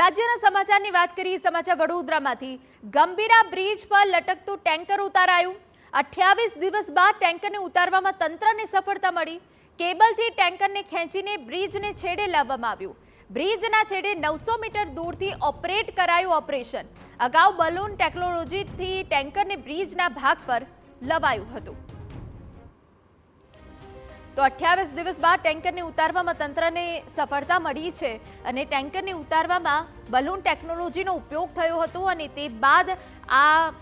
રાજ્યના સમાચારની વાત કરીએ। સમાચાર વડોદરામાંથી ગંભીરા બ્રિજ પર લટકતું ટેન્કર ઉતારાયું। 28 દિવસ બાદ ટેન્કરને ઉતારવામાં તંત્રને સફળતા મળી। કેબલથી ટેન્કરને ખેંચીને બ્રિજને છેડે લાવવામાં આવ્યું। બ્રિજના છેડે 900 મીટર દૂરથી ઓપરેટ કરાયું ઓપરેશન। અગાઉ બલૂન ટેકનોલોજીથી ટેન્કરને બ્રિજના ભાગ પર લવાયું હતું। તો 28 દિવસ બાદ ટેન્કરને ઉતારવામાં તંત્રને સફળતા મળી છે અને ટેન્કરને ઉતારવામાં બલૂન ટેકનોલોજીનો ઉપયોગ થયો હતો અને તે બાદ આ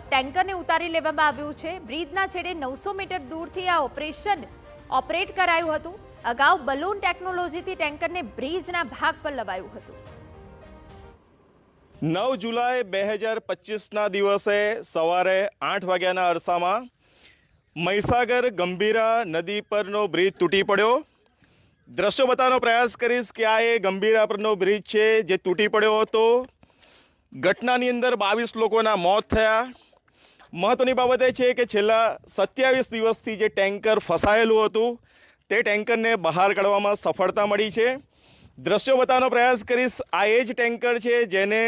ટેન્કરને ઉતારી લેવામાં આવ્યું છે। બ્રિજના છેડે 900 મીટર દૂરથી આ ઓપરેશન ઓપરેટ કરાયું હતું। અગાઉ બલૂન ટેકનોલોજીથી ટેન્કરને બ્રિજના ભાગ પર લવાયું હતું। 9 જુલાઈ 2025ના દિવસે સવારે 8 વાગ્યાના અરસામાં મહીસાગર ગંભીરા નદી પરનો બ્રિજ તૂટી પડ્યો। દ્રશ્યો બતાવવાનો પ્રયાસ કરીશ કે આ એ ગંભીરા પરનો બ્રિજ છે જે તૂટી પડ્યો હતો। ઘટનાની અંદર 22 લોકોના મોત થયા। મહત્વની બાબત એ છે કે છેલ્લા 27 દિવસથી જે ટેન્કર ફસાયેલું હતું તે ટેન્કરને બહાર કાઢવામાં સફળતા મળી છે। દ્રશ્યો બતાવવાનો પ્રયાસ કરીશ। આ એ જ ટેન્કર છે જેને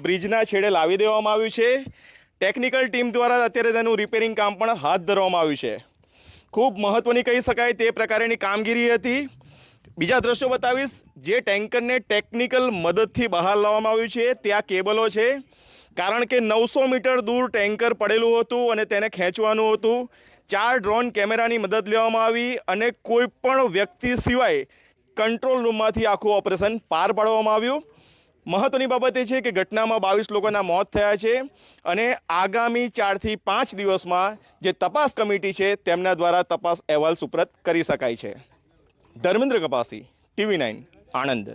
બ્રિજના છેડે લાવી દેવામાં આવ્યું છે। ટેકનિકલ ટીમ દ્વારા અત્યારે તેનું રિપેરિંગ કામ પણ હાથ ધરવામાં આવ્યું છે। ખૂબ મહત્વની કહી શકાય તે પ્રકારની કામગીરી હતી। બીજા દ્રશ્યો બતાવીશ। જે ટેન્કરને ટેકનિકલ મદદથી બહાર લાવવામાં આવ્યું છે ત્યાં કેબલો છે, કારણ કે 900 મીટર દૂર ટેન્કર પડેલું હતું અને તેને ખેંચવાનું હતું। 4 ડ્રોન કેમેરાની મદદ લેવામાં આવી અને કોઈ પણ વ્યક્તિ સિવાય કંટ્રોલ રૂમમાંથી આખું ઓપરેશન પાર પાડવામાં આવ્યું। મહત્વની બાબત એ છે કે ઘટનામાં 22 લોકોના મોત થયા છે અને આગામી 4 થી 5 દિવસમાં જે તપાસ કમિટી છે તેમના દ્વારા તપાસ અહેવાલ સુપરત કરી શકાય છે। ધર્મેન્દ્ર કપાસી, TV9 આણંદ।